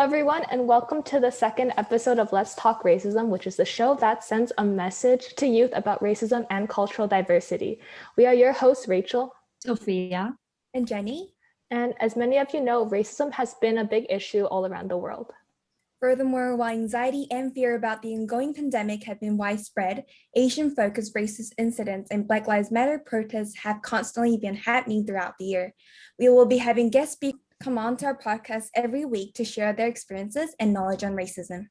everyone, and welcome to the second episode of Let's Talk Racism, which is the show that sends a message to youth about racism and cultural diversity. We are your hosts, Rachel, Sophia, and Jenny. And as many of you know, racism has been a big issue all around the world. Furthermore, while anxiety and fear about the ongoing pandemic have been widespread, Asian-focused racist incidents and Black Lives Matter protests have constantly been happening throughout the year. We will be having guest speakers come on to our podcast every week to share their experiences and knowledge on racism.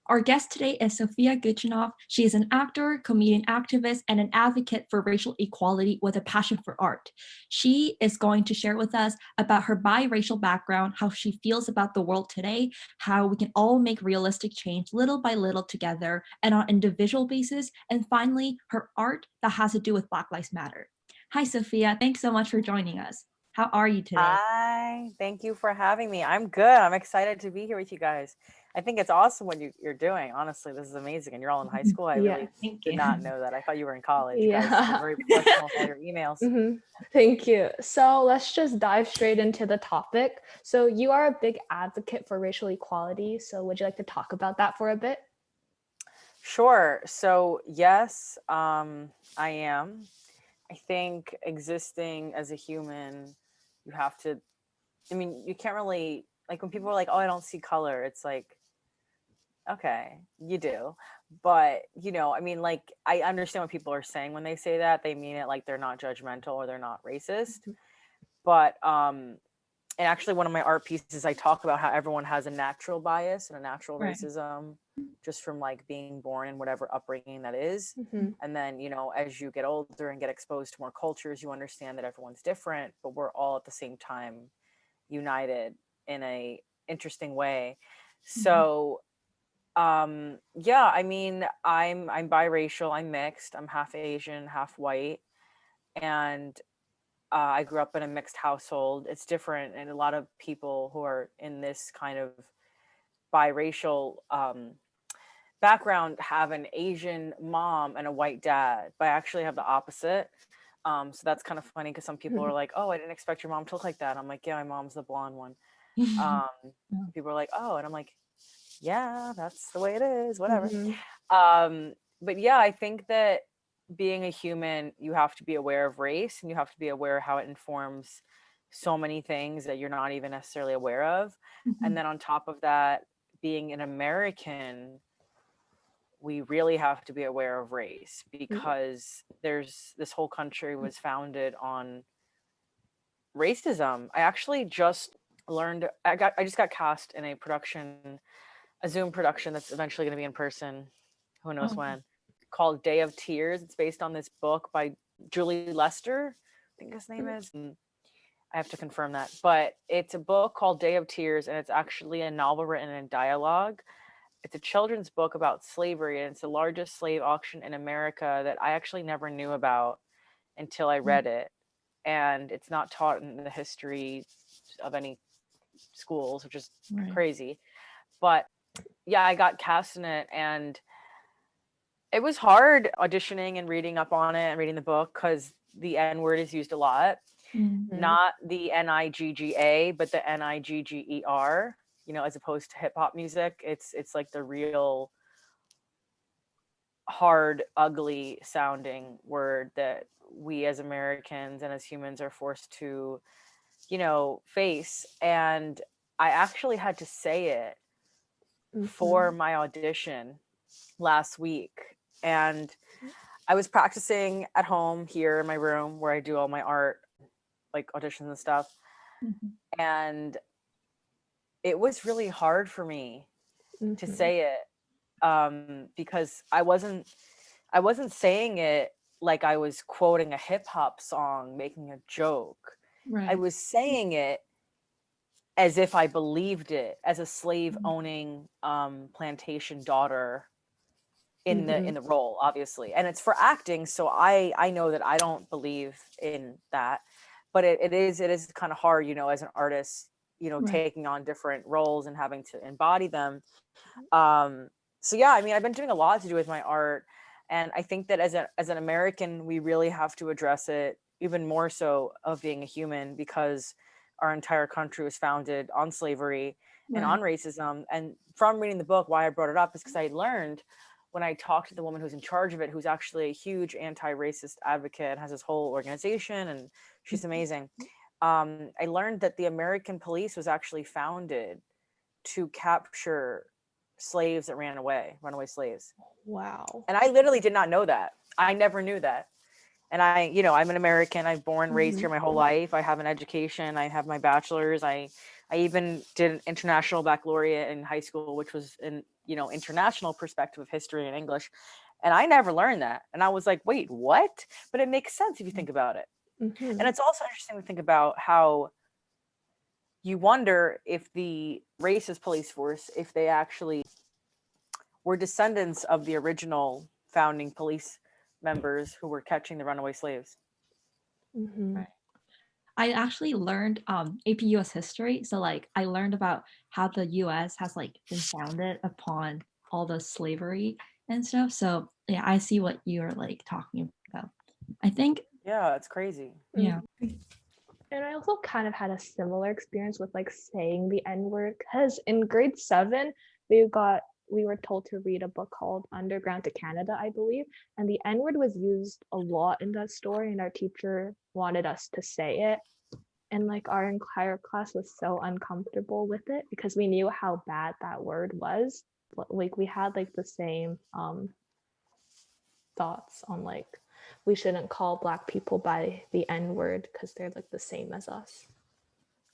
Our guest today is Sophia Gutchinov. She is an actor, comedian activist, and an advocate for racial equality with a passion for art. She is going to share with us about her biracial background, how she feels about the world today, how we can all make realistic change little by little together and on an individual basis, and finally, her art that has to do with Black Lives Matter. Hi, Sophia. Thanks so much for joining us. How are you today? Hi, thank you for having me. I'm good. I'm excited to be here with you guys. I think it's awesome what you're doing. Honestly, this is amazing. And you're all in high school. I really did not know that. I thought you were in college. You guys were very professional with all your emails. Thank you. So let's just dive straight into the topic. So you are a big advocate for racial equality. So would you like to talk about that for a bit? Sure. So yes, I am. I think existing as a human, you have to, you can't really, like when people are like, oh, I don't see color. It's like, okay, you do. But, I understand what people are saying when they say that. They mean it like they're not judgmental or they're not racist. But, and actually one of my art pieces, I talk about how everyone has a natural bias and a natural racism just from like being born in whatever upbringing that is. And then, as you get older and get exposed to more cultures, you understand that everyone's different, but we're all at the same time united in a interesting way. So, I'm biracial, I'm mixed, I'm half Asian, half white. And I grew up in a mixed household. It's different. And a lot of people who are in this kind of biracial background have an Asian mom and a white dad, but I actually have the opposite. So that's kind of funny because some people are like, oh, I didn't expect your mom to look like that. I'm like, yeah, my mom's the blonde one. People are like, oh, and I'm like, yeah, that's the way it is, whatever. But yeah, I think that being a human, you have to be aware of race and you have to be aware how it informs so many things that you're not even necessarily aware of. And then on top of that, being an American, we really have to be aware of race because this whole country was founded on racism. I actually just learned, I just got cast in a Zoom production that's eventually going to be in person, who knows when, called Day of Tears. It's based on this book by Julie Lester, I think his name is. And I have to confirm that. But it's a book called Day of Tears, and it's actually a novel written in dialogue. It's a children's book about slavery, and it's the largest slave auction in America that I actually never knew about until I read it. And it's not taught in the history of any schools, which is crazy. But yeah, I got cast in it, and it was hard auditioning and reading up on it and reading the book because the N word is used a lot. Not the Nigga, but the Nigger, as opposed to hip hop music. It's like the real hard, ugly sounding word that we as Americans and as humans are forced to, face. And I actually had to say it for my audition last week. And I was practicing at home here in my room where I do all my art, like auditions and stuff. And it was really hard for me to say it because I wasn't saying it like I was quoting a hip hop song, making a joke. I was saying it as if I believed it, as a slave owning plantation daughter in the role, obviously. And it's for acting, so I know that I don't believe in that, but it is kind of hard, as an artist, taking on different roles and having to embody them. So yeah, I've been doing a lot to do with my art, and I think that as an American, we really have to address it even more so of being a human, because our entire country was founded on slavery, and on racism. And from reading the book, why I brought it up is because I learned when I talked to the woman who's in charge of it, who's actually a huge anti-racist advocate, has this whole organization, and she's amazing. I learned that the American police was actually founded to capture slaves that ran away, runaway slaves. Wow. And I literally did not know that. I never knew that. And I'm an American. I've born, raised here my whole life. I have an education. I have my bachelor's. I even did an international baccalaureate in high school, which was in, international perspective of history and English. And I never learned that. And I was like, wait, what? But it makes sense if you think about it. And it's also interesting to think about how you wonder if the racist police force, if they actually were descendants of the original founding police members who were catching the runaway slaves. Right. I actually learned AP US history. So like I learned about how the US has like been founded upon all the slavery and stuff. So yeah, I see what you're like talking about. I think Yeah, it's crazy. yeah. And I also kind of had a similar experience with like saying the N-word, because in grade 7, we were told to read a book called Underground to Canada, I believe. And the N-word was used a lot in that story, and our teacher wanted us to say it. And like our entire class was so uncomfortable with it because we knew how bad that word was. But like we had like the same thoughts on like we shouldn't call Black people by the N-word because they're like the same as us.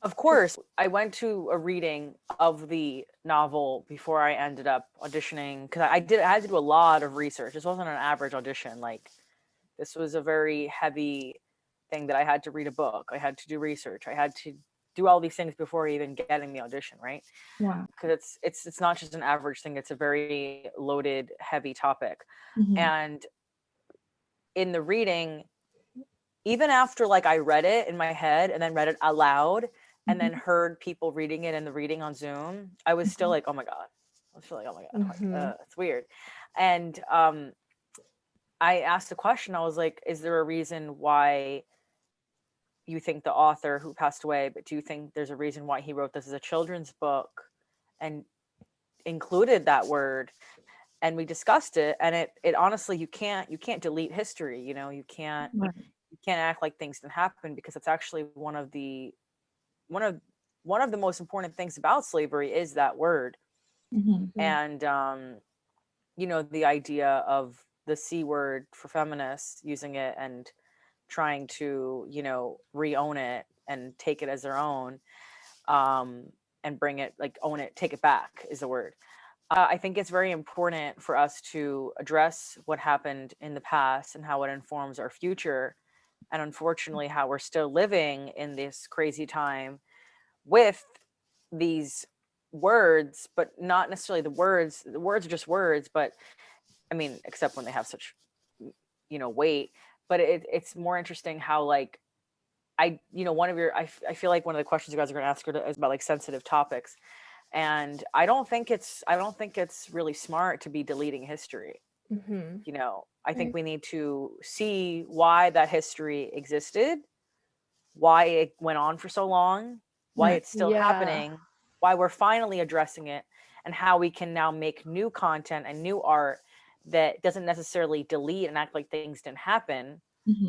Of course, I went to a reading of the novel before I ended up auditioning, because I had to do a lot of research. This wasn't an average audition. Like, this was a very heavy thing that I had to read a book. I had to do research. I had to do all these things before even getting the audition, right? Wow. Because it's not just an average thing. It's a very loaded, heavy topic. And in the reading, even after like I read it in my head and then read it aloud and then heard people reading it in the reading on Zoom, I was still like, oh my God. I was still like, oh my God, like, it's weird. And I asked a question. I was like, is there a reason why you think the author who passed away, but do you think there's a reason why he wrote this as a children's book and included that word? And we discussed it, and it honestly, you can't delete history. You can't act like things didn't happen, because it's actually one of the most important things about slavery is that word. And the idea of the C word for feminists, using it and trying to re-own it and take it as their own, and bring it, like, own it, take it back is the word. I think it's very important for us to address what happened in the past and how it informs our future. And unfortunately, how we're still living in this crazy time with these words, but not necessarily the words. The words are just words, but I mean, except when they have such, weight. But it's more interesting how, like, I feel like one of the questions you guys are going to ask her is about like sensitive topics. And I don't think it's really smart to be deleting history. I think we need to see why that history existed, why it went on for so long, why it's still happening, why we're finally addressing it, and how we can now make new content and new art that doesn't necessarily delete and act like things didn't happen,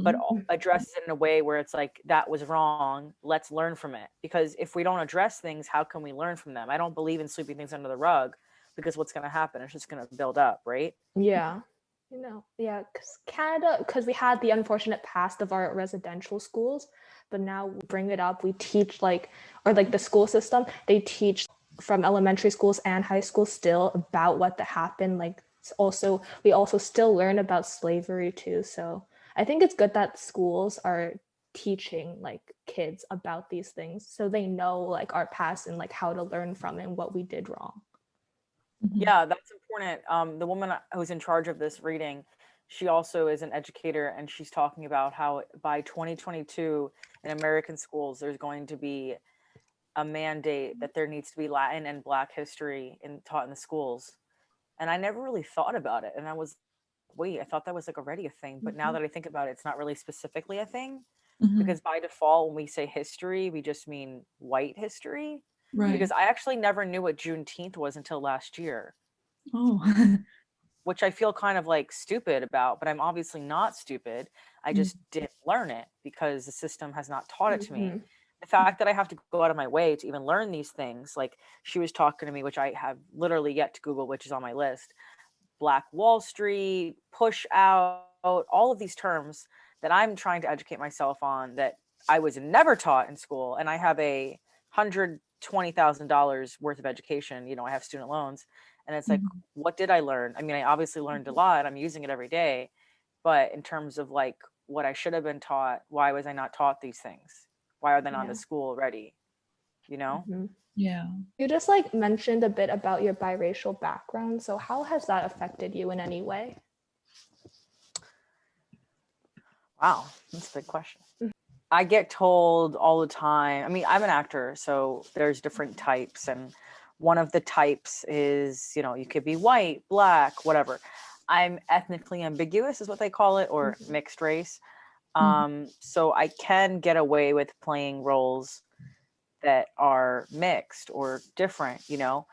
but address it in a way where it's like, that was wrong, let's learn from it. Because if we don't address things, how can we learn from them? I don't believe in sweeping things under the rug, because what's going to happen? It's just going to build up, right? Because we had the unfortunate past of our residential schools, but now we bring it up, we teach the school system, they teach from elementary schools and high schools still about what happened. We also still learn about slavery too. So I think it's good that schools are teaching like kids about these things, so they know like our past and like how to learn from it and what we did wrong. Yeah, that's important. The woman who's in charge of this reading, she also is an educator, and she's talking about how by 2022 in American schools, there's going to be a mandate that there needs to be Latin and Black history taught in the schools. And I never really thought about it. And I was, wait, I thought that was like already a thing. But now that I think about it, it's not really specifically a thing, because by default, when we say history, we just mean white history. Right. because I actually never knew what Juneteenth was until last year, Oh. which I feel kind of like stupid about, but I'm obviously not stupid. I just didn't learn it because the system has not taught it to me. The fact that I have to go out of my way to even learn these things, like she was talking to me, which I have literally yet to Google, which is on my list, Black Wall Street, push out, all of these terms that I'm trying to educate myself on that I was never taught in school. And I have $120,000 worth of education. You know, I have student loans. And it's like, what did I learn? I mean, I obviously learned a lot. I'm using it every day. But in terms of like what I should have been taught, why was I not taught these things? Why are they not in the school already? You know? Yeah. You just like mentioned a bit about your biracial background. So how has that affected you in any way? Wow, that's a big question. I get told all the time. I mean, I'm an actor, so there's different types. And one of the types is, you know, you could be white, black, whatever. I'm ethnically ambiguous is what they call it, or mixed race. So I can get away with playing roles that are mixed or different, you know,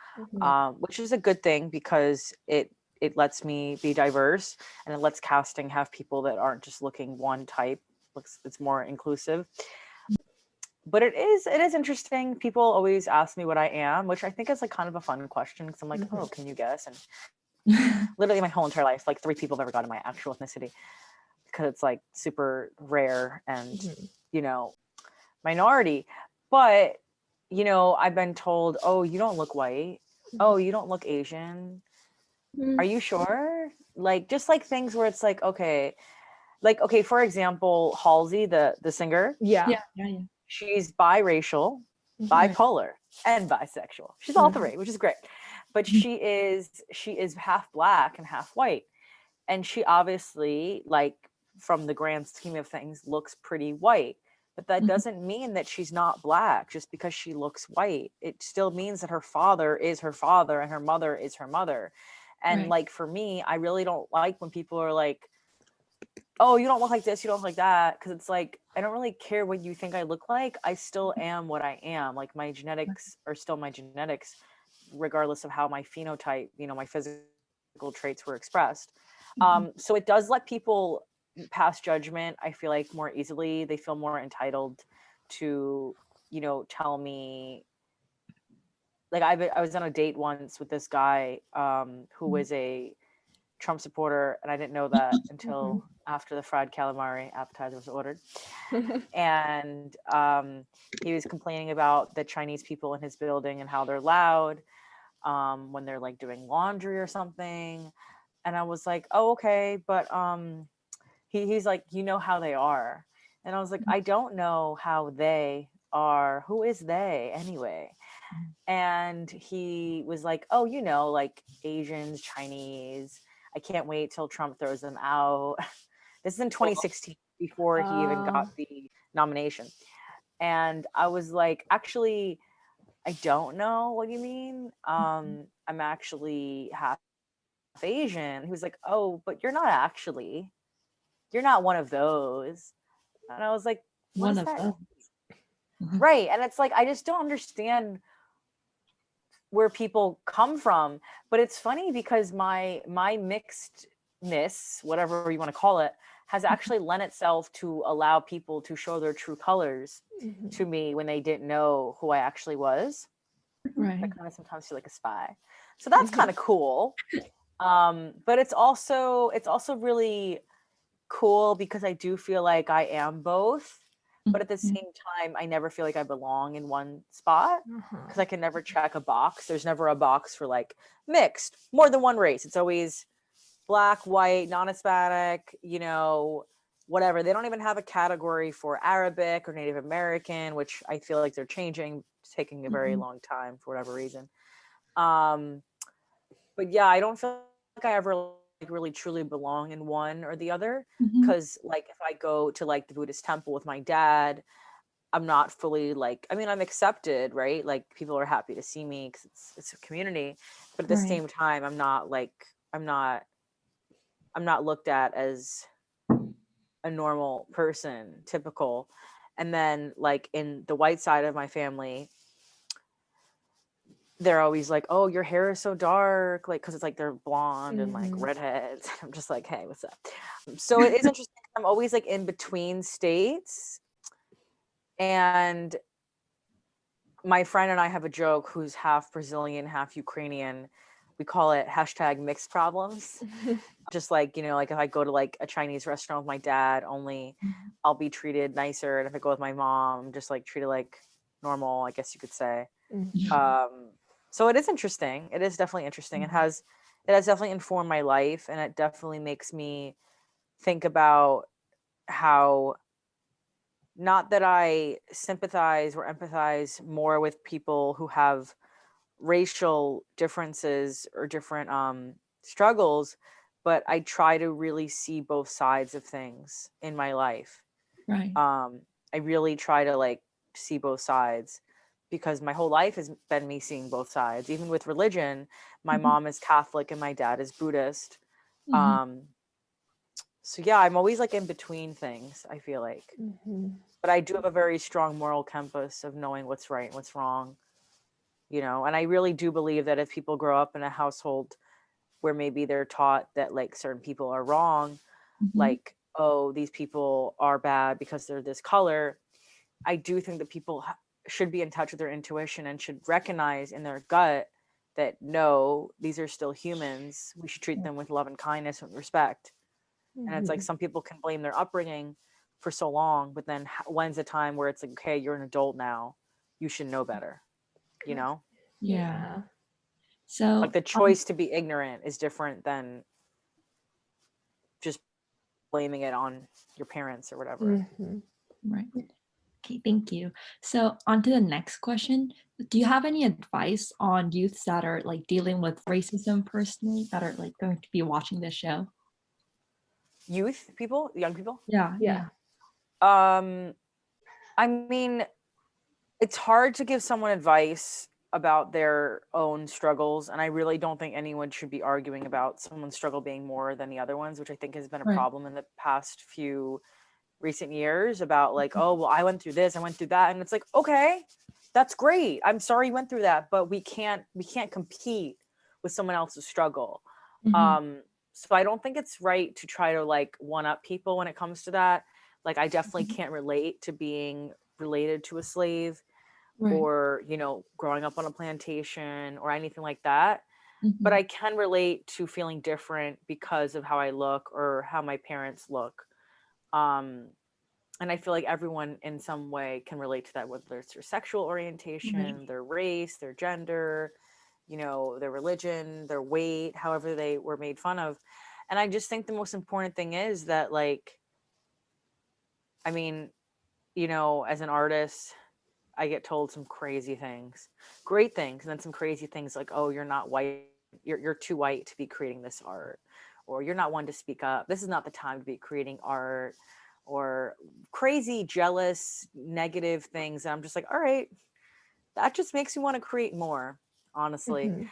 which is a good thing because it lets me be diverse, and it lets casting have people that aren't just looking one type. It's more inclusive. But it is interesting. People always ask me what I am, which I think is like kind of a fun question, because I'm like, oh, can you guess? And literally my whole entire life, like 3 people have ever gotten my actual ethnicity, because it's like super rare and you know, minority. But you know, I've been told, oh, you don't look white, oh, you don't look Asian, are you sure? Like, just like things where it's like, okay, for example, Halsey, the singer, Yeah. she's biracial, bipolar, and bisexual. She's all 3, which is great. But she is half black and half white. And she obviously, like, from the grand scheme of things, looks pretty white. But that doesn't mean that she's not black just because she looks white. It still means that her father is her father and her mother is her mother. And like, for me, I really don't like when people are like, oh, you don't look like this, you don't look like that. Because it's like, I don't really care what you think I look like. I still am what I am. Like, my genetics are still my genetics, regardless of how my phenotype, you know, my physical traits were expressed. So it does let people pass judgment, I feel like, more easily. They feel more entitled to, you know, tell me. Like, I was on a date once with this guy who was a Trump supporter, and I didn't know that until after the fried calamari appetizer was ordered. And he was complaining about the Chinese people in his building and how they're loud when they're like doing laundry or something. And I was like, oh, okay, but he's like, you know how they are. And I was like, I don't know how they are. Who is they anyway? And he was like, oh, you know, like Asians, Chinese. I can't wait till Trump throws them out. This is in 2016, before he even got the nomination. And I was like, actually, I don't know what you mean. I'm actually half Asian. He was like, oh, but you're not actually. You're not one of those. And I was like, what One is of that? them. Right. And it's like, I just don't understand where people come from. But it's funny because my mixedness, whatever you want to call it, has actually lent itself to allow people to show their true colors to me when they didn't know who I actually was. Right. I kind of sometimes feel like a spy. So that's kind of cool. But it's also really cool because I do feel like I am both. But at the same time, I never feel like I belong in one spot because I can never check a box. There's never a box for like mixed, more than one race. It's always black, white, non-Hispanic, you know, whatever. They don't even have a category for Arabic or Native American, which I feel like they're changing. It's taking a very long time for whatever reason. But yeah, I don't feel like I ever like really truly belong in one or the other, because like if I go to like the Buddhist temple with my dad, I'm not fully like, I mean, I'm accepted, right? Like people are happy to see me because it's a community, but at the same time, I'm not looked at as a normal person, typical. And then like in the white side of my family, they're always like, oh, your hair is so dark, like, because it's like they're blonde and like redheads. I'm just like, hey, what's up? So it is interesting. I'm always like in between states. And my friend and I have a joke who's half Brazilian, half Ukrainian. We call it hashtag mixed problems. Just like, you know, like if I go to like a Chinese restaurant with my dad, only I'll be treated nicer. And if I go with my mom, just like treated like normal, I guess you could say. So it is interesting. It is definitely interesting. It has definitely informed my life, and it definitely makes me think about how, not that I sympathize or empathize more with people who have racial differences or different struggles, but I try to really see both sides of things in my life. Right. I really try to like see both sides, because my whole life has been me seeing both sides. Even with religion, my mom is Catholic and my dad is Buddhist. So yeah, I'm always like in between things, I feel like. But I do have a very strong moral compass of knowing what's right and what's wrong, you know. And I really do believe that if people grow up in a household where maybe they're taught that like certain people are wrong, like, oh, these people are bad because they're this color, I do think that people should be in touch with their intuition and should recognize in their gut that no, these are still humans. We should treat them with love and kindness and respect. And it's like some people can blame their upbringing for so long, but then when's the time where it's like, okay, you're an adult now, you should know better, you know? Yeah. So Like the choice to be ignorant is different than just blaming it on your parents or whatever. Right. Okay, thank you. So on to the next question. Do you have any advice on youths that are like dealing with racism personally, that are like going to be watching this show? Youth people, young people? Yeah. I mean, it's hard to give someone advice about their own struggles, and I really don't think anyone should be arguing about someone's struggle being more than the other ones, which I think has been a Right. problem in the past few recent years, about like, oh, well, I went through this, I went through that, and it's like, okay, that's great, I'm sorry you went through that, but we can't compete with someone else's struggle. So I don't think it's right to try to like one up people when it comes to that. Like, I definitely can't relate to being related to a slave, Right. or, you know, growing up on a plantation or anything like that. But I can relate to feeling different because of how I look or how my parents look. And I feel like everyone in some way can relate to that, whether it's their sexual orientation, their race, their gender, you know, their religion, their weight, however they were made fun of. And I just think the most important thing is that, like, I mean, you know, as an artist, I get told some crazy things, great things, and then some crazy things like, oh, you're not white, you're too white to be creating this art, or you're not one to speak up, this is not the time to be creating art, or crazy, jealous, negative things. And I'm just like, all right, that just makes me want to create more, honestly.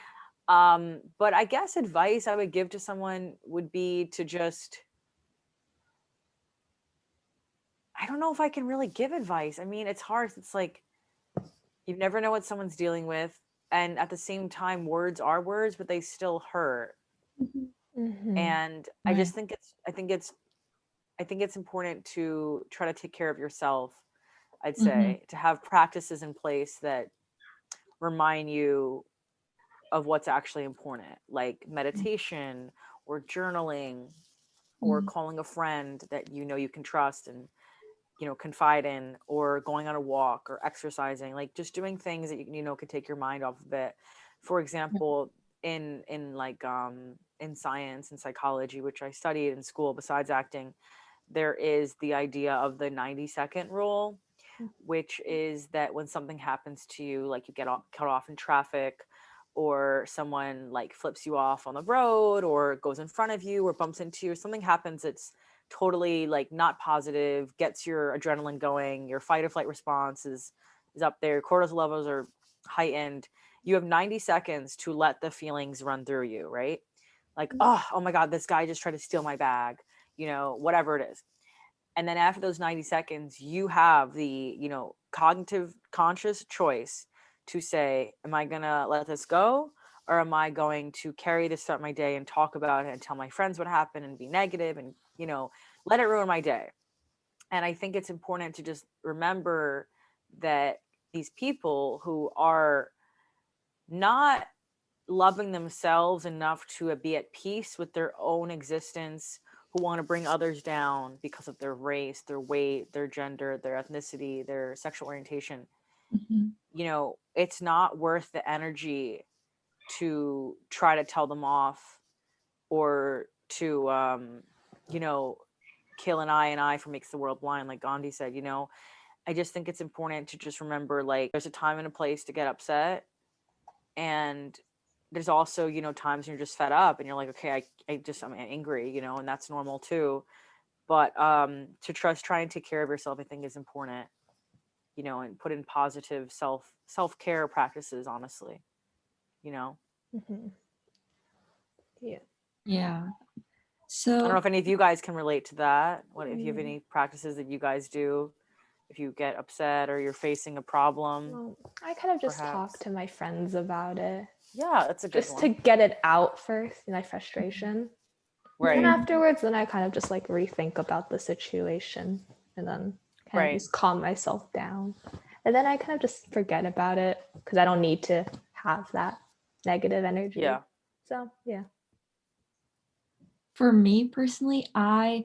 But I guess advice I would give to someone would be to just, I don't know if I can really give advice. I mean, it's hard. It's like, you never know what someone's dealing with, and at the same time, words are words, but they still hurt. And I just think it's important to try to take care of yourself. I'd say to have practices in place that remind you of what's actually important, like meditation or journaling, or calling a friend that you know you can trust and, you know, confide in, or going on a walk or exercising, like just doing things that you know could take your mind off of it. For example, in like in science and psychology, which I studied in school besides acting, there is the idea of the 90-second rule, which is that when something happens to you, like you get cut off in traffic, or someone like flips you off on the road, or goes in front of you, or bumps into you, or something happens that's totally like not positive, gets your adrenaline going, your fight or flight response is up there, cortisol levels are heightened, you have 90 seconds to let the feelings run through you, right? Like, oh my God, this guy just tried to steal my bag, you know, whatever it is. And then after those 90 seconds, you have the, you know, cognitive conscious choice to say, am I gonna let this go, or am I going to carry this throughout my day and talk about it and tell my friends what happened and be negative and, you know, let it ruin my day? And I think it's important to just remember that these people who are not loving themselves enough to be at peace with their own existence, who want to bring others down because of their race, their weight, their gender, their ethnicity, their sexual orientation, you know, it's not worth the energy to try to tell them off, or to you know, kill an eye for makes the world blind, like Gandhi said. You know, I just think it's important to just remember, like, there's a time and a place to get upset, and there's also, you know, times when you're just fed up and you're like, okay, I'm angry, you know, and that's normal too. But to try and take care of yourself, I think, is important, you know, and put in positive self-care practices, honestly, you know. Yeah. Yeah. I So don't know if any of you guys can relate to that. What if you have any practices that you guys do if you get upset or you're facing a problem? Well, I kind of just Perhaps. talk to my friends about it. Yeah, that's a good Just one. to get it out first, my frustration. Right. And afterwards, then I kind of just like rethink about the situation and then kind of just calm myself down. And then I kind of just forget about it because I don't need to have that negative energy. Yeah. So, yeah. for me personally, I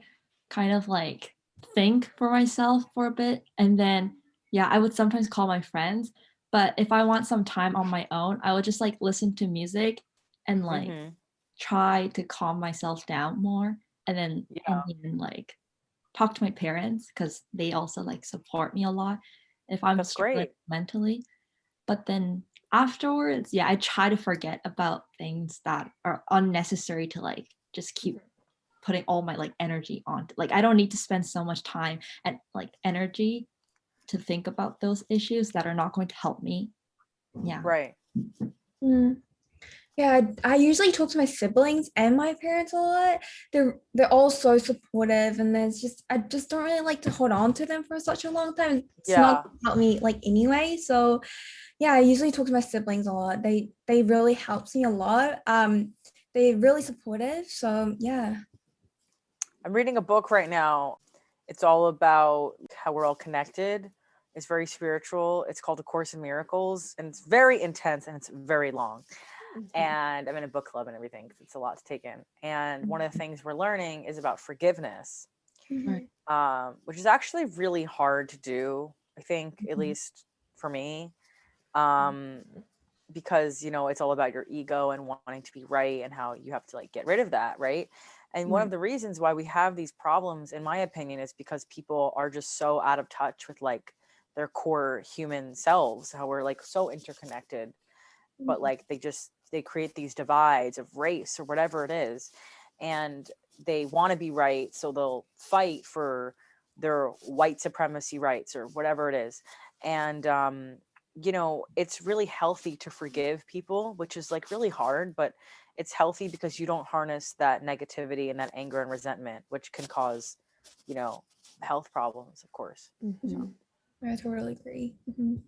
kind of like think for myself for a bit, and then yeah, I would sometimes call my friends. But if I want some time on my own, I would just like listen to music and like try to calm myself down more, and then even like talk to my parents because they also like support me a lot if I'm That's struggling great. mentally. But then afterwards, yeah, I try to forget about things that are unnecessary to like just keep putting all my like energy on. Like I don't need to spend so much time and like energy to think about those issues that are not going to help me. Yeah. Right. Yeah, I usually talk to my siblings and my parents a lot. They're all so supportive, and I just don't really like to hold on to them for such a long time. It's not about me like anyway. So yeah, I usually talk to my siblings a lot. They really helps me a lot. They're really supportive. So yeah. I'm reading a book right now. It's all about how we're all connected. It's very spiritual. It's called A Course in Miracles, and it's very intense and it's very long. And I'm in a book club and everything because it's a lot to take in. And one of the things we're learning is about forgiveness, which is actually really hard to do, I think, at least for me, because, you know, it's all about your ego and wanting to be right and how you have to like get rid of that, right? And one of the reasons why we have these problems, in my opinion, is because people are just so out of touch with like their core human selves, how we're like so interconnected, but like they create these divides of race or whatever it is, and they want to be right, so they'll fight for their white supremacy rights or whatever it is. And you know, it's really healthy to forgive people, which is like really hard, but it's healthy because you don't harness that negativity and that anger and resentment, which can cause, you know, health problems, of course. So. I totally agree.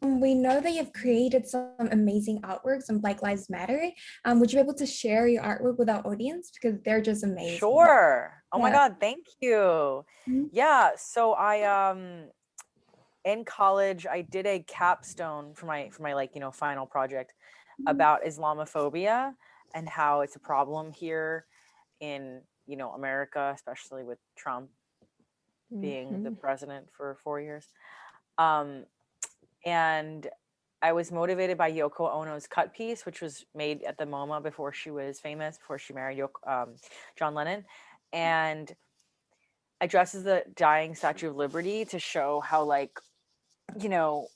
We know that you've created some amazing artworks on Black Lives Matter. Would you be able to share your artwork with our audience, because they're just amazing? Sure. Oh my God, thank you. Yeah, so I in college I did a capstone for my like, you know, final project about Islamophobia and how it's a problem here in, you know, America, especially with Trump being the president for 4 years. And I was motivated by Yoko Ono's cut piece, which was made at the MoMA before she was famous, before she married John Lennon. And I dressed as the dying Statue of Liberty to show how, like, you know,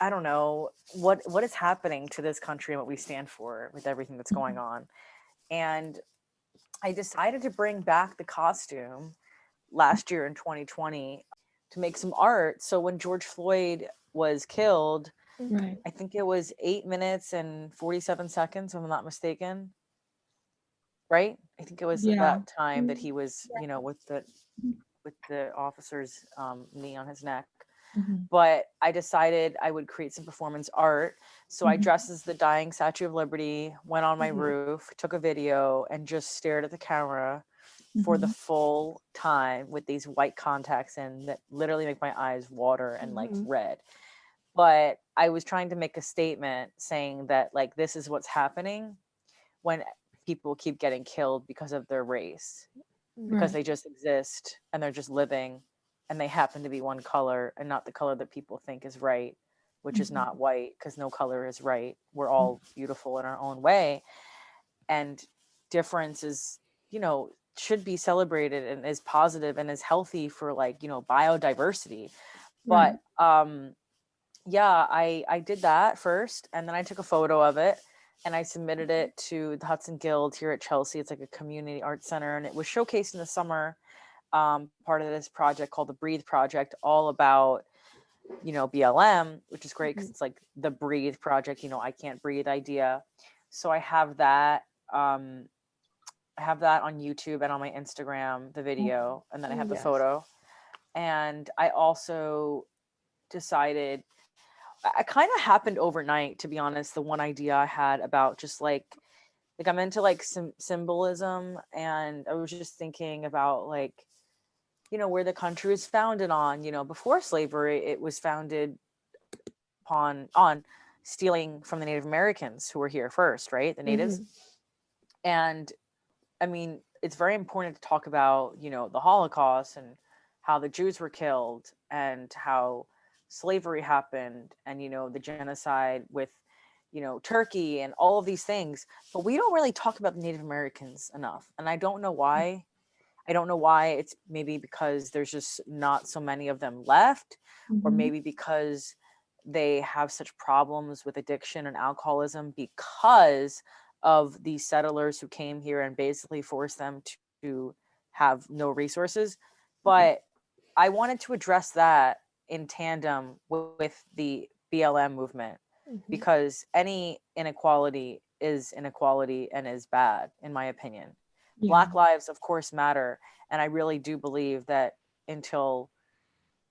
I don't know what is happening to this country and what we stand for with everything that's going on. And I decided to bring back the costume last year in 2020 to make some art. So when George Floyd was killed, I think it was 8 minutes and 47 seconds, if I'm not mistaken. Right? I think it was that time that he was, you know, with the officer's knee on his neck. But I decided I would create some performance art. So I dressed as the dying Statue of Liberty, went on my roof, took a video, and just stared at the camera for the full time with these white contacts in that literally make my eyes water and like red. But I was trying to make a statement saying that like this is what's happening when people keep getting killed because of their race, because they just exist and they're just living and they happen to be one color and not the color that people think is right, which is not white, because no color is right. We're all beautiful in our own way. And difference is, you know, should be celebrated and is positive and is healthy for like, you know, biodiversity. But yeah, I did that first, and then I took a photo of it and I submitted it to the Hudson Guild here at Chelsea. It's like a community arts center, and it was showcased in the summer, part of this project called the Breathe Project, all about, you know, BLM, which is great because it's like the Breathe Project, you know, I can't breathe idea. So I have that. I have that on YouTube and on my Instagram, the video, and then I have the photo. And I also decided, I kind of happened overnight, to be honest, the one idea I had about just like I'm into like some symbolism, and I was just thinking about like, you know, where the country was founded on, you know, before slavery, it was founded on stealing from the Native Americans who were here first, right? The natives. And I mean, it's very important to talk about, you know, the Holocaust and how the Jews were killed and how slavery happened and, you know, the genocide with, you know, Turkey and all of these things. But we don't really talk about the Native Americans enough. And I don't know why. I don't know why. It's maybe because there's just not so many of them left, or maybe because they have such problems with addiction and alcoholism because of these settlers who came here and basically forced them to have no resources. But I wanted to address that in tandem with the BLM movement, because any inequality is inequality and is bad, in my opinion. Black lives, of course, matter. And I really do believe that until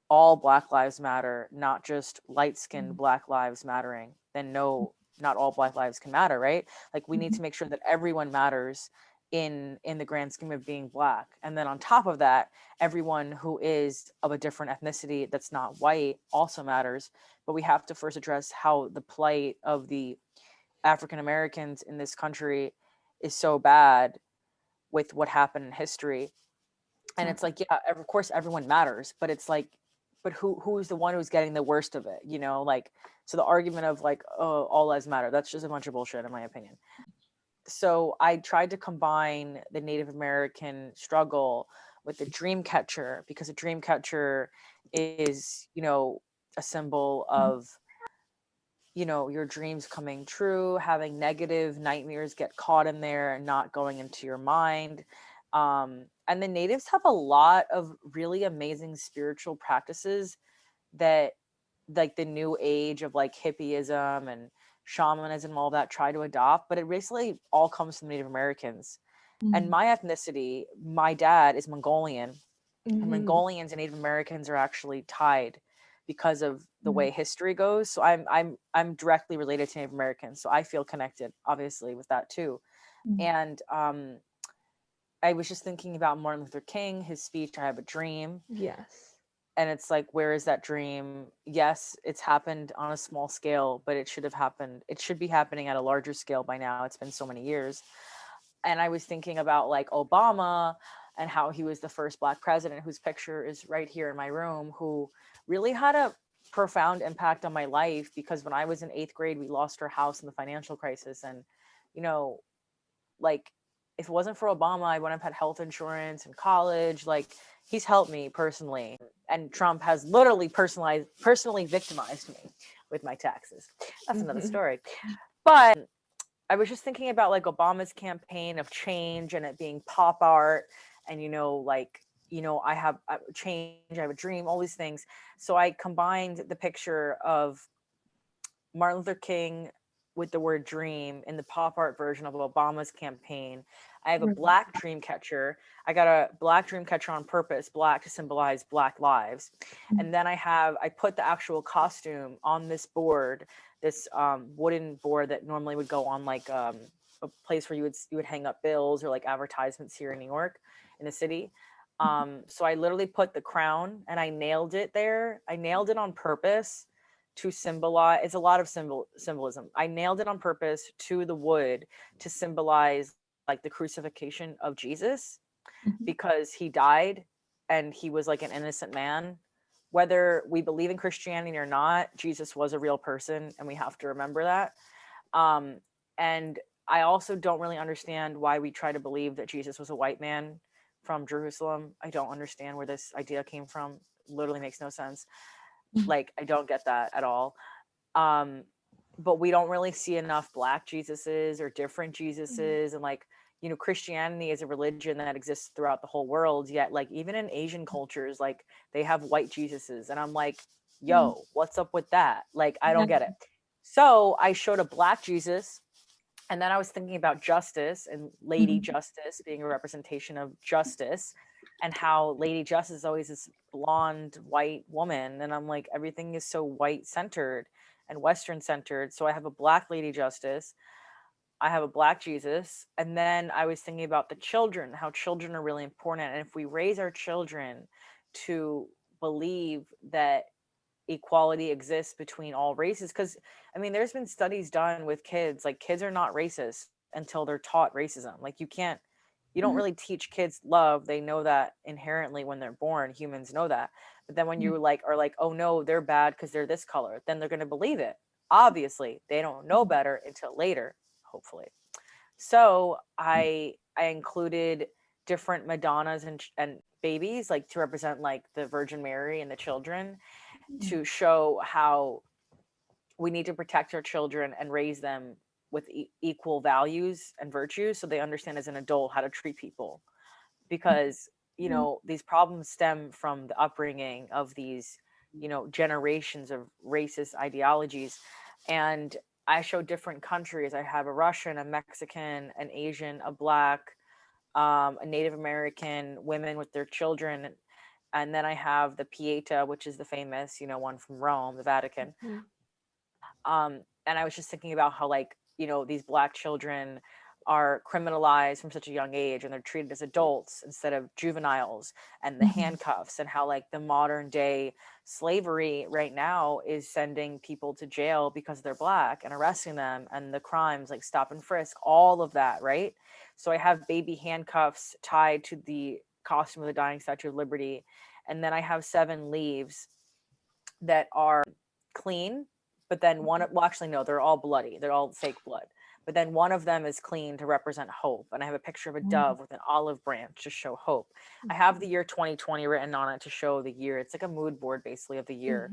all Black lives matter, not just light-skinned Black lives mattering, then no, not all Black lives can matter, right? Like we need to make sure that everyone matters in the grand scheme of being Black. And then on top of that, everyone who is of a different ethnicity that's not white also matters. But we have to first address how the plight of the African Americans in this country is so bad with what happened in history. And it's like, yeah, of course everyone matters, but it's like, but who's the one who's getting the worst of it, you know? Like, so the argument of like, oh, all lives matter, that's just a bunch of bullshit in my opinion. So I tried to combine the Native American struggle with the dream catcher, because a dream catcher is, you know, a symbol of, you know, your dreams coming true, having negative nightmares get caught in there and not going into your mind. And the natives have a lot of really amazing spiritual practices that like the new age of like hippieism and shamanism, all that, try to adopt, but it basically all comes from Native Americans. And my ethnicity, my dad is Mongolian. And Mongolians and Native Americans are actually tied because of the way history goes. So I'm directly related to Native Americans. So I feel connected, obviously, with that too. And I was just thinking about Martin Luther King, his speech, I Have a Dream. Yes. And it's like, where is that dream? Yes, it's happened on a small scale, but it should have happened. It should be happening at a larger scale by now. It's been so many years. And I was thinking about like Obama and how he was the first Black president, whose picture is right here in my room, who really had a profound impact on my life, because when I was in 8th grade, we lost our house in the financial crisis. And, you know, like, if it wasn't for Obama, I wouldn't have had health insurance in college. Like, he's helped me personally. And Trump has literally personally victimized me with my taxes. That's another story. But I was just thinking about like Obama's campaign of change and it being pop art, and, you know, like, you know, I have change, I have a dream, all these things. So I combined the picture of Martin Luther King with the word dream in the pop art version of Obama's campaign. I have a black dream catcher. I got a black dream catcher on purpose, black to symbolize Black lives. And then I put the actual costume on this board, this wooden board that normally would go on like a place where you would hang up bills or like advertisements here in New York in the city. So I literally put the crown and I nailed it there. I nailed it on purpose to symbolize, it's a lot of symbolism. I nailed it on purpose to the wood to symbolize like the crucifixion of Jesus, because he died and he was like an innocent man. Whether we believe in Christianity or not, Jesus was a real person, and we have to remember that. And I also don't really understand why we try to believe that Jesus was a white man from Jerusalem. I don't understand where this idea came from. Literally makes no sense. Like, I don't get that at all. But we don't really see enough Black Jesuses or different Jesuses. And like, you know, Christianity is a religion that exists throughout the whole world. Yet, like, even in Asian cultures, like, they have white Jesuses. And I'm like, yo, what's up with that? Like, I don't get it. So I showed a Black Jesus. And then I was thinking about justice and Lady Justice being a representation of justice, and how Lady Justice is always this blonde white woman. And I'm like, everything is so white centered and Western centered. So I have a Black Lady Justice. I have a Black Jesus. And then I was thinking about the children, how children are really important. And if we raise our children to believe that equality exists between all races, because I mean, there's been studies done with kids, like kids are not racist until they're taught racism. Like, you don't really teach kids love. They know that inherently when they're born. Humans know that. But then when you like are like, oh no, they're bad because they're this color, then they're going to believe it. Obviously they don't know better until later, hopefully. So I included different Madonnas and babies, like to represent like the Virgin Mary and the children, to show how we need to protect our children and raise them with equal values and virtues, so they understand as an adult how to treat people. Because, you know, these problems stem from the upbringing of these, you know, generations of racist ideologies. And I show different countries. I have a Russian, a Mexican, an Asian, a Black, a Native American, women with their children. And then I have the Pieta, which is the famous, you know, one from Rome, the Vatican. And I was just thinking about how, like, you know, these Black children are criminalized from such a young age, and they're treated as adults instead of juveniles, and the handcuffs, and how like the modern day slavery right now is sending people to jail because they're Black and arresting them, and the crimes like stop and frisk, all of that, right? So I have baby handcuffs tied to the costume of the dying Statue of Liberty. And then I have 7 leaves that are clean, but then well, actually no, they're all bloody, they're all fake blood, but then one of them is clean to represent hope. And I have a picture of a dove with an olive branch to show hope. I have the year 2020 written on it to show the year. It's like a mood board basically of the year.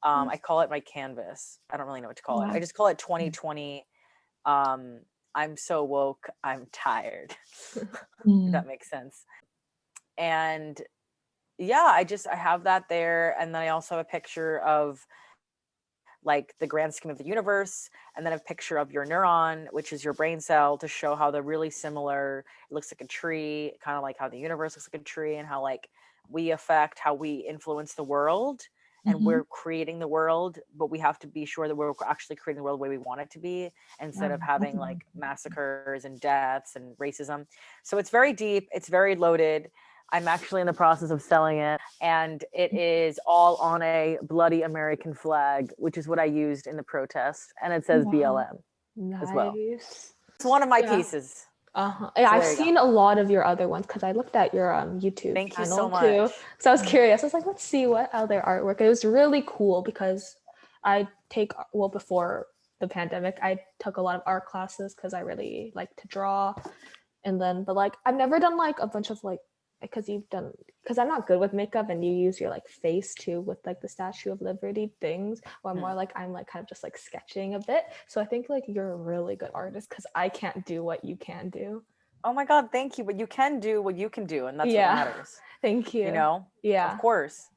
I call it my canvas. I don't really know what to call it. I just call it 2020. I'm so woke, I'm tired. If that makes sense. And yeah, I have that there. And then I also have a picture of like the grand scheme of the universe, and then a picture of your neuron, which is your brain cell, to show how they're really similar. It looks like a tree, kind of like how the universe looks like a tree, and how like we affect how we influence the world, and we're creating the world, but we have to be sure that we're actually creating the world the way we want it to be, instead of having like massacres and deaths and racism. So it's very deep, it's very loaded. I'm actually in the process of selling it, and it is all on a bloody American flag, which is what I used in the protest, and it says BLM as well. It's one of my pieces. Yeah, So I've seen a lot of your other ones because I looked at your YouTube Thank you channel so much. too. So I was curious. I was like, let's see what other artwork. It was really cool because before the pandemic, I took a lot of art classes because I really like to draw, and then but like I've never done like a bunch of like, because I'm not good with makeup, and you use your like face too with like the Statue of Liberty things, or more like I'm like kind of just like sketching a bit. So I think like you're a really good artist because I can't do what you can do. Oh my God, thank you. But you can do what you can do, and that's what matters. Thank you. You know? Yeah. Of course.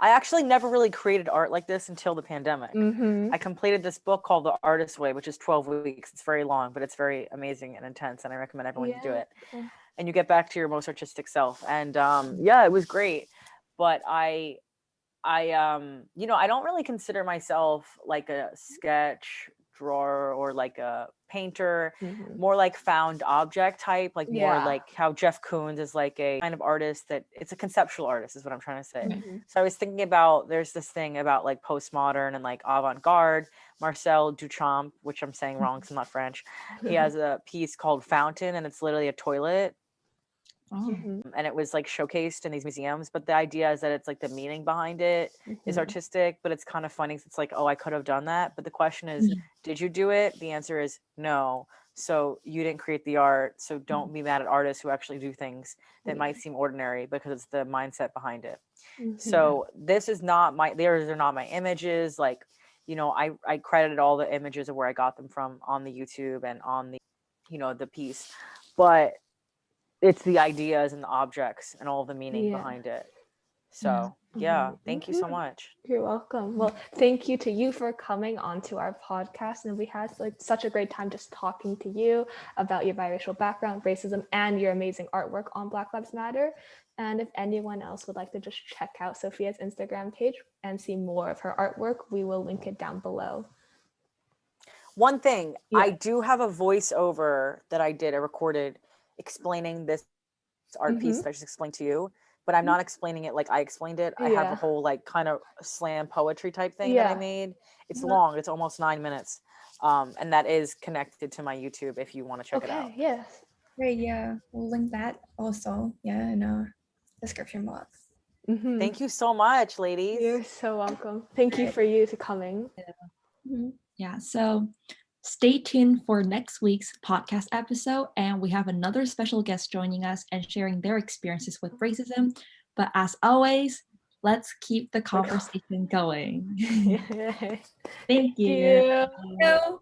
I actually never really created art like this until the pandemic. Mm-hmm. I completed this book called The Artist's Way, which is 12 weeks. It's very long, but it's very amazing and intense, and I recommend everyone to do it. And you get back to your most artistic self. And yeah, it was great. But I you know, I don't really consider myself like a sketch drawer or like a painter, more like found object type, like more like how Jeff Koons is like a kind of artist that it's a conceptual artist is what I'm trying to say. So I was thinking about, there's this thing about like postmodern and like avant-garde. Marcel Duchamp, which I'm saying wrong because I'm not French, he has a piece called Fountain, and it's literally a toilet. And it was like showcased in these museums, but the idea is that it's like the meaning behind it is artistic, but it's kind of funny. It's like, oh, I could have done that, but the question is, did you do it? The answer is no. So you didn't create the art, so don't be mad at artists who actually do things that might seem ordinary, because it's the mindset behind it. So this is not my, these are not my images. Like, you know, I credited all the images of where I got them from on the YouTube and on the, you know, the piece, but it's the ideas and the objects and all the meaning behind it. So yeah, thank you so much. You're welcome. Well, thank you to you for coming onto our podcast, and we had like such a great time just talking to you about your biracial background, racism, and your amazing artwork on Black Lives Matter. And if anyone else would like to just check out Sophia's Instagram page and see more of her artwork, we will link it down below. One thing, I do have a voiceover that I recorded explaining this art piece that I just explained to you, but I'm not explaining it like I explained it. I have a whole like kind of slam poetry type thing that I made. It's long, it's almost 9 minutes. And that is connected to my YouTube if you want to check it out. Yes. Great, yeah. We'll link that also, in our description box. Thank you so much, ladies. You're so welcome. Thank you for you to coming. Yeah, so stay tuned for next week's podcast episode, and we have another special guest joining us and sharing their experiences with racism. But as always, let's keep the conversation going. Thank you. Thank you.